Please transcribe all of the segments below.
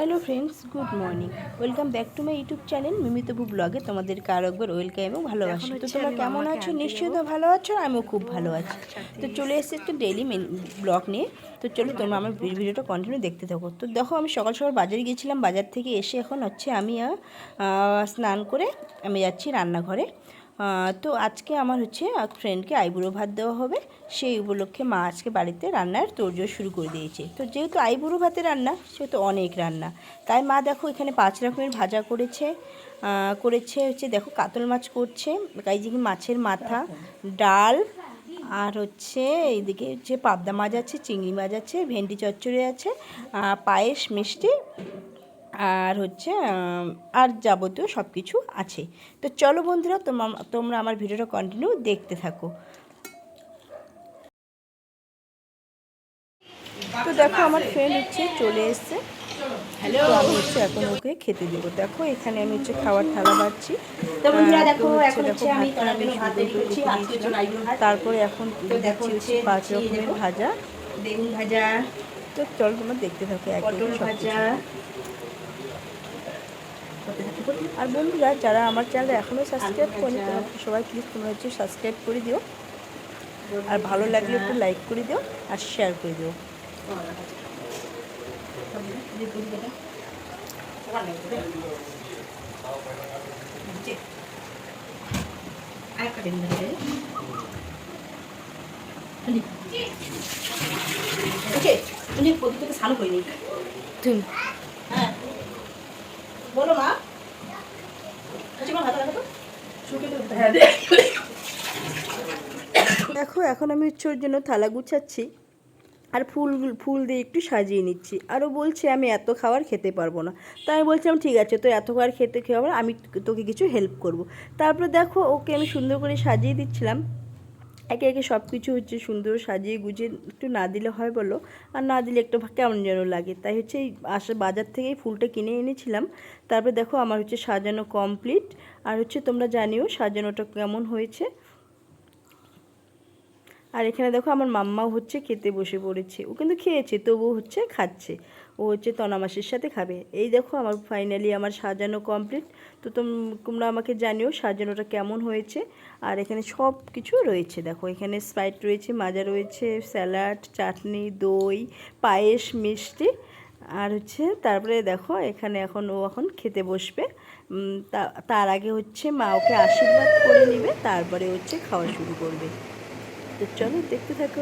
Hello friends, good morning. Welcome back to my YouTube channel মিমিতবু ব্লগে। তোমাদেরকে আরও একবার ওয়েলকাম এবং ভালোবাসি। তো তোমরা কেমন আছো? নিশ্চয়ই তো ভালো আছো, আমিও খুব ভালো আছি। তো চলে এসেছি একটু ডেইলি ব্লগ নিয়ে। তো চলো তোমরা আমার ভিডিওটা কন্টিনিউ দেখতে থাকো। তো দেখো, আমি সকাল সকাল বাজারে গিয়েছিলাম, বাজার থেকে এসে এখন আমি স্নান করে আমি যাচ্ছি রান্নাঘরে। তো আজকে আমার এক ফ্রেন্ডকে আইবুড়ো ভাত দেওয়া হবে। সেই উপলক্ষে মা আজকে বাড়িতে রান্নার তোড়জোড় শুরু করে দিয়েছে। তো যেহেতু আইবুড়ো ভাতে রান্না, সেহেতু অনেক রান্না, তাই মা দেখো এখানে 5 রকমের ভাজা করেছে দেখো কাতল মাছ করছে, কাইজিকি মাছের মাথা, ডাল, আর এইদিকে পাবদা মাছ আছে, চিংড়ি মাছ আছে, ভেন্ডি চচ্চড়ি আছে, পায়েস, মিষ্টি, আর আর যাবতীয় সব কিছু আছে। তো চলো বন্ধুরা, তোমরা আমার ভিডিওটা কন্টিনিউ দেখতে থাকো। তো দেখো, আমার ফ্রেন্ড চলে এসছে। হ্যালো, আমি এখন ওকে খেতে দেবো। দেখো এখানে আমি খাওয়ার থালা বাড়ছি। তো বন্ধুরা দেখো, এখন আমি তারপরে এখন দিচ্ছি 5 রকমের ভাজা, বেগুন ভাজা। তো চলো তোমরা দেখতে থাকো, পটল ভাজা। আর বন্ধুরা, যারা আমার চ্যানেল এখনও সাবস্ক্রাইব করেনি, তোমরা সবাই প্লিজ তোমরা সাবস্ক্রাইব করে দিও, আর ভালো লাগলে একটু লাইক করে দিও আর শেয়ার করে দিও। বলো মা, দেখো এখন আমি ওর জন্য থালা গুছাচ্ছি আর ফুল দিয়ে একটু সাজিয়ে নিচ্ছি। আরও বলছে আমি এত খাবার খেতে পারবো না। তাই আমি বলছিলাম ঠিক আছে, তো এত খাবার খেতে হবে না, আমি তোকে কিছু হেল্প করব। তারপরে দেখো ওকে আমি সুন্দর করে সাজিয়ে দিচ্ছিলাম। একে একে সব কিছু সুন্দর সাজিয়ে গুছিয়ে একটু না দিলে হয় বলো, আর না দিলে একটু কেমন যেন লাগে। তাই এই বাজার থেকেই ফুলটা কিনে এনেছিলাম। তারপরে দেখো আমার সাজানো কমপ্লিট। আর তোমরা জানিও সাজানোটা কেমন হয়েছে। আর এখানে দেখো আমার মাম্মাও খেতে বসে পড়েছে। ও কিন্তু খেয়েছে, তবুও খাচ্ছে। ও তনামাসির সাথে খাবে। এই দেখো আমার ফাইনালি আমার সাজানো কমপ্লিট। তো তোমরা আমাকে জানিও সাজানোটা কেমন হয়েছে। আর এখানে সব কিছু রয়েছে, দেখো এখানে স্প্রাইট রয়েছে, মাজা রয়েছে, স্যালাড, চাটনি, দই, পায়েস, মিষ্টি। আর তারপরে দেখো এখানে এখন খেতে বসবে। তার আগে মা ওকে আশীর্বাদ করে নেবে, তারপরে খাওয়া শুরু করবে। তো চলো দেখতে থাকো।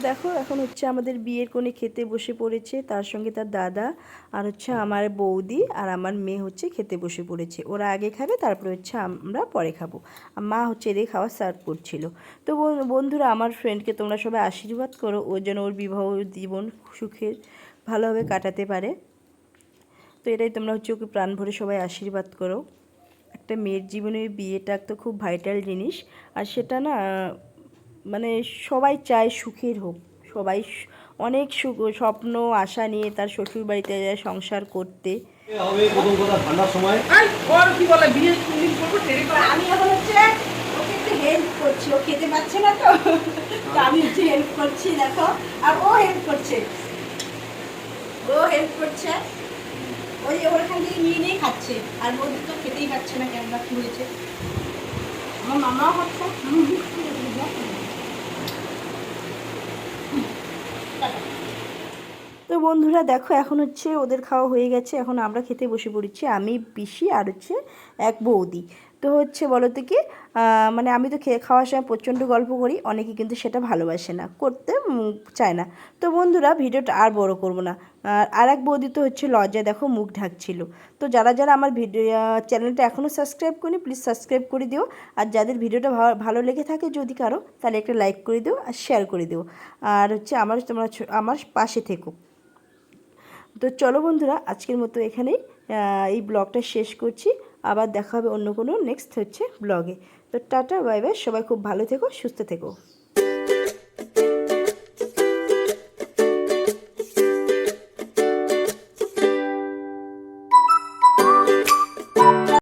দেখো এখন আমাদের বিয়ের কোণে খেতে বসে পড়েছে, তার সঙ্গে তার দাদা, আর আমার বৌদি আর আমার মেয়ে খেতে বসে পড়েছে। ওরা আগে খাবে, তারপরে আমরা পরে খাবো। মা এদের খাওয়া সার্ভ করছিল। তো বন্ধুরা, আমার ফ্রেন্ডকে তোমরা সবাই আশীর্বাদ করো, ও যেন ওর বিবাহ জীবন সুখের ভালোভাবে কাটাতে পারে। তো এটাই তোমরা ওকে প্রাণ ভরে সবাই আশীর্বাদ করো। একটা মেয়ের জীবনে বিয়েটা তো খুব ভাইটাল জিনিস, আর সেটা না মানে সবাই চায় সুখের হোক। সবাই অনেক স্বপ্ন আশা নিয়ে তার শ্বশুর বাড়িতে যায় সংসার করতে। আমি এখন ওকে একটু হেল্প করছি, ও খেতে পাচ্ছে না, তো আমি হেল্প করছি। দেখো, আর ও হেল্প করছে, ওই ওখান থেকে নিয়ে খাচ্ছে। আর বৌদি তো খেতেই পাচ্ছে না, কেন কি হয়েছে। আমার মামাও হচ্ছে। তো বন্ধুরা দেখো, এখন ওদের খাওয়া হয়ে গেছে, এখন আমরা খেতে বসে পড়েছি, আমি, পিসি, আর এক বৌদি। তো বলো তো কি, মানে আমি তো খাওয়ার সময় প্রচণ্ড গল্প করি, অনেকে কিন্তু সেটা ভালোবাসে না, করতে চায় না। তো বন্ধুরা, ভিডিওটা আর বড় করব না। আর এক বৌদি তো লজ্জায় দেখো মুখ ঢাকছিল। তো যারা যারা আমার চ্যানেলটা এখনও সাবস্ক্রাইব করি, প্লিজ সাবস্ক্রাইব করে দিও। আর যাদের ভিডিওটা ভালো লেগে থাকে যদি কারো, তাহলে একটা লাইক করে দিও আর শেয়ার করে দিও। আর তোমরা আমার পাশে থেকো। তো চলো বন্ধুরা, আজকের মতো এখানেই এই ব্লগটা শেষ করছি। আবার দেখা হবে অন্য কোনো নেক্সট হচ্ছে ব্লগে। তো টাটা বাই বাই, সবাই খুব ভালো থেকো, সুস্থ থেকো।